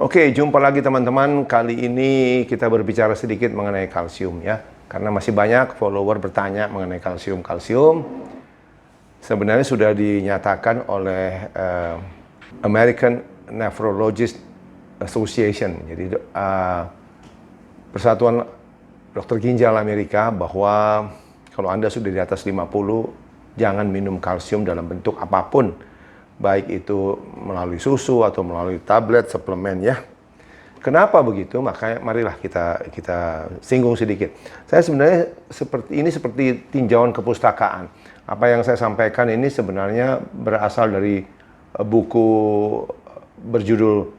Oke, jumpa lagi teman-teman. Kali ini kita berbicara sedikit mengenai kalsium ya. Karena masih banyak follower bertanya mengenai kalsium. Kalsium sebenarnya sudah dinyatakan oleh American Nephrologist Association. Jadi Persatuan Dokter Ginjal Amerika bahwa kalau Anda sudah di atas 50, jangan minum kalsium dalam bentuk apapun. Baik itu melalui susu atau melalui tablet, suplemen ya. Kenapa begitu? Makanya marilah kita singgung sedikit. Saya sebenarnya seperti tinjauan kepustakaan. Apa yang saya sampaikan ini sebenarnya berasal dari buku berjudul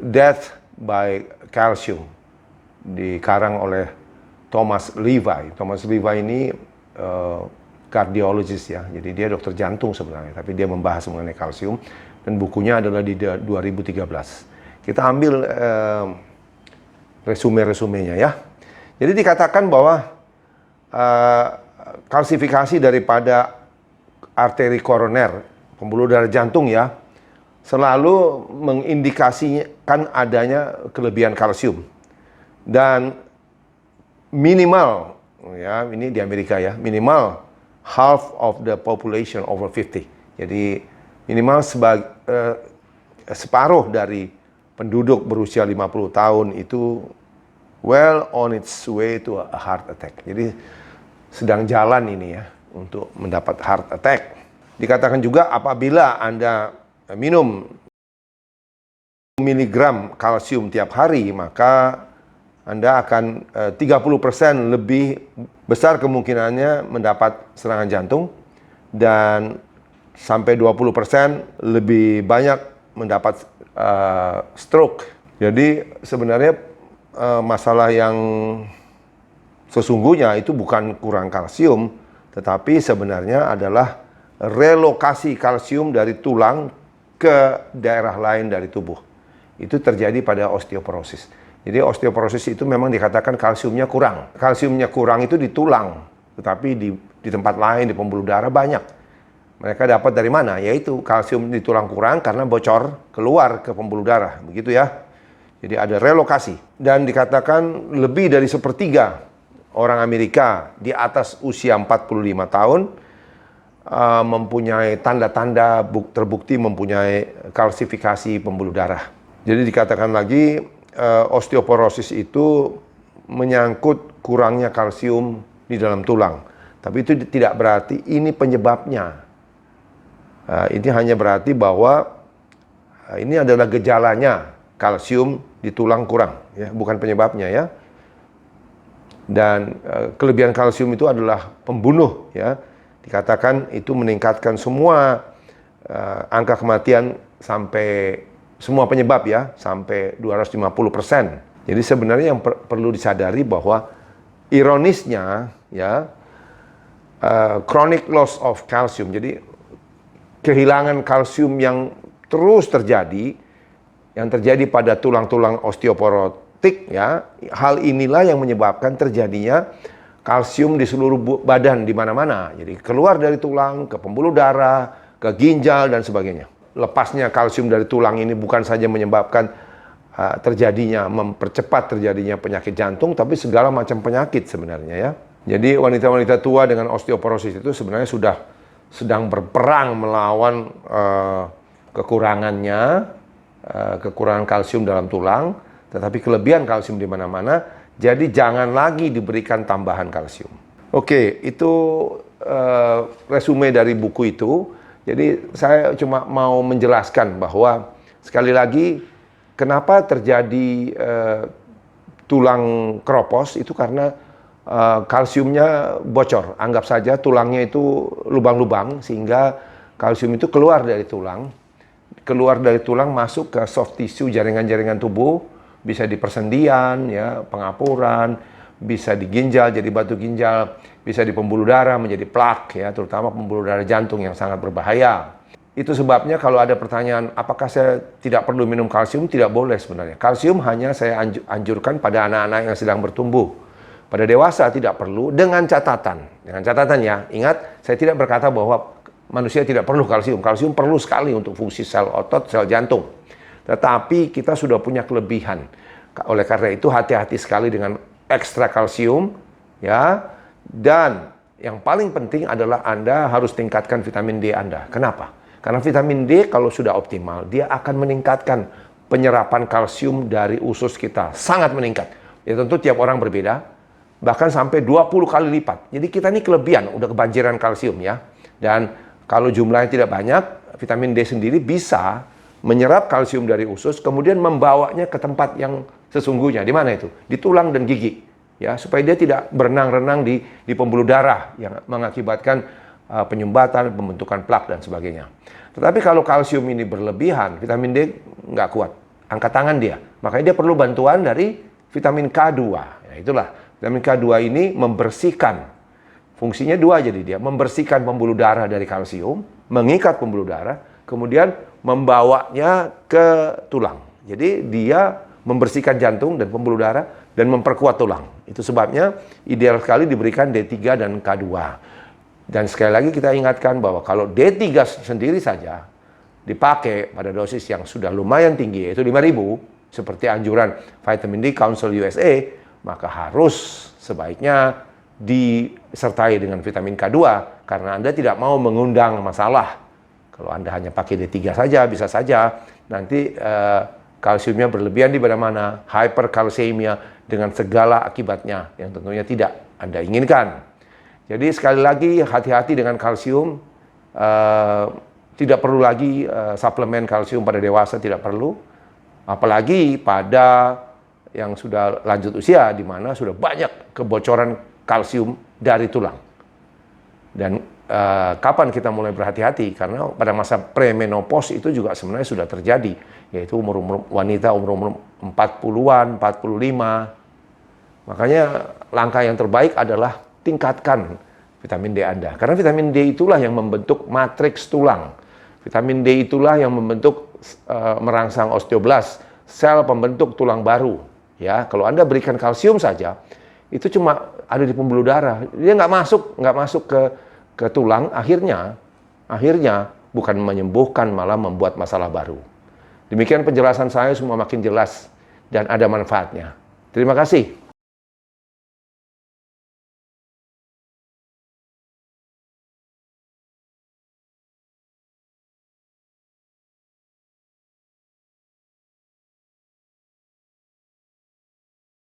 Death by Calcium, dikarang oleh Thomas Levy. Thomas Levy ini kardiologis ya, jadi dia dokter jantung sebenarnya, tapi dia membahas mengenai kalsium dan bukunya adalah di 2013. Kita ambil resume-resumenya ya. Jadi dikatakan bahwa kalsifikasi daripada arteri koroner, pembuluh darah jantung ya, selalu mengindikasikan adanya kelebihan kalsium. Dan minimal ya, ini di Amerika ya, minimal half of the population over 50. Jadi minimal separuh dari penduduk berusia 50 tahun itu well on its way to a heart attack. Jadi sedang jalan ini ya untuk mendapat heart attack. Dikatakan juga apabila Anda minum miligram kalsium tiap hari, maka Anda akan 30% lebih besar kemungkinannya mendapat serangan jantung dan sampai 20% lebih banyak mendapat stroke. Jadi sebenarnya masalah yang sesungguhnya itu bukan kurang kalsium, tetapi sebenarnya adalah relokasi kalsium dari tulang ke daerah lain dari tubuh. Itu terjadi pada osteoporosis. Jadi osteoporosis itu memang dikatakan kalsiumnya kurang. Kalsiumnya kurang itu di tulang, tetapi di tempat lain, di pembuluh darah banyak. Mereka dapat dari mana? Yaitu kalsium di tulang kurang karena bocor keluar ke pembuluh darah, begitu ya. Jadi ada relokasi. Dan dikatakan lebih dari sepertiga orang Amerika di atas usia 45 tahun mempunyai tanda-tanda terbukti mempunyai kalsifikasi pembuluh darah. Jadi dikatakan lagi osteoporosis itu menyangkut kurangnya kalsium di dalam tulang. Tapi itu tidak berarti ini penyebabnya. Ini hanya berarti bahwa ini adalah gejalanya, kalsium di tulang kurang, ya, bukan penyebabnya ya. Dan kelebihan kalsium itu adalah pembunuh, ya. Dikatakan itu meningkatkan semua angka kematian sampai semua penyebab ya, sampai 250%. Jadi sebenarnya yang perlu disadari bahwa ironisnya ya, chronic loss of calcium, jadi kehilangan kalsium yang terus terjadi, yang terjadi pada tulang-tulang osteoporotik ya, hal inilah yang menyebabkan terjadinya kalsium di seluruh badan di mana-mana. Jadi keluar dari tulang, ke pembuluh darah, ke ginjal dan sebagainya. Lepasnya kalsium dari tulang ini bukan saja menyebabkan mempercepat terjadinya penyakit jantung, tapi segala macam penyakit sebenarnya ya. Jadi wanita-wanita tua dengan osteoporosis itu sebenarnya sudah sedang berperang melawan kekurangan kalsium dalam tulang, tetapi kelebihan kalsium di mana-mana. Jadi jangan lagi diberikan tambahan kalsium. Oke, itu resume dari buku itu. Jadi saya cuma mau menjelaskan bahwa sekali lagi kenapa terjadi tulang keropos itu karena kalsiumnya bocor. Anggap saja tulangnya itu lubang-lubang sehingga kalsium itu keluar dari tulang. Keluar dari tulang masuk ke soft tissue, jaringan-jaringan tubuh, bisa di persendian, ya, pengapuran, bisa di ginjal jadi batu ginjal, bisa di pembuluh darah menjadi plak ya, terutama pembuluh darah jantung yang sangat berbahaya. Itu sebabnya kalau ada pertanyaan apakah saya tidak perlu minum kalsium, tidak boleh sebenarnya. Kalsium hanya saya anjurkan pada anak-anak yang sedang bertumbuh. Pada dewasa tidak perlu, dengan catatan. Dengan catatan ya, ingat saya tidak berkata bahwa manusia tidak perlu kalsium. Kalsium perlu sekali untuk fungsi sel otot, sel jantung. Tetapi kita sudah punya kelebihan. Oleh karena itu hati-hati sekali dengan ekstra kalsium, ya. Dan yang paling penting adalah Anda harus tingkatkan vitamin D Anda. Kenapa? Karena vitamin D kalau sudah optimal, dia akan meningkatkan penyerapan kalsium dari usus kita. Sangat meningkat. Ya tentu tiap orang berbeda, bahkan sampai 20 kali lipat. Jadi kita ini kelebihan, udah kebanjiran kalsium ya. Dan kalau jumlahnya tidak banyak, vitamin D sendiri bisa menyerap kalsium dari usus, kemudian membawanya ke tempat yang sesungguhnya. Di mana itu? Di tulang dan gigi. Ya, supaya dia tidak berenang-renang di pembuluh darah yang mengakibatkan penyumbatan, pembentukan plak dan sebagainya. Tetapi kalau kalsium ini berlebihan, vitamin D nggak kuat. Angkat tangan dia. Makanya dia perlu bantuan dari vitamin K2. Ya, itulah, vitamin K2 ini membersihkan. Fungsinya dua jadi dia. Membersihkan pembuluh darah dari kalsium, mengikat pembuluh darah, kemudian membawanya ke tulang. Jadi dia membersihkan jantung dan pembuluh darah dan memperkuat tulang. Itu sebabnya ideal sekali diberikan D3 dan K2. Dan sekali lagi kita ingatkan bahwa kalau D3 sendiri saja dipakai pada dosis yang sudah lumayan tinggi, yaitu 5.000, seperti anjuran Vitamin D Council USA, maka harus sebaiknya disertai dengan vitamin K2, karena Anda tidak mau mengundang masalah. Kalau Anda hanya pakai D3 saja, bisa saja nanti kalsiumnya berlebihan di mana-mana, hyperkalsemia dengan segala akibatnya yang tentunya tidak Anda inginkan. Jadi sekali lagi hati-hati dengan kalsium, tidak perlu lagi suplemen kalsium pada dewasa, tidak perlu. Apalagi pada yang sudah lanjut usia, di mana sudah banyak kebocoran kalsium dari tulang. Dan kapan kita mulai berhati-hati? Karena pada masa premenopause itu juga sebenarnya sudah terjadi, yaitu umur wanita umur 40-an, 45. Makanya langkah yang terbaik adalah tingkatkan vitamin D Anda. Karena vitamin D itulah yang membentuk matriks tulang. Vitamin D itulah yang membentuk merangsang osteoblast, sel pembentuk tulang baru. Ya, kalau Anda berikan kalsium saja, itu cuma ada di pembuluh darah. Dia nggak masuk ke tulang. Akhirnya bukan menyembuhkan, malah membuat masalah baru. Demikian penjelasan saya, semua makin jelas dan ada manfaatnya. Terima kasih.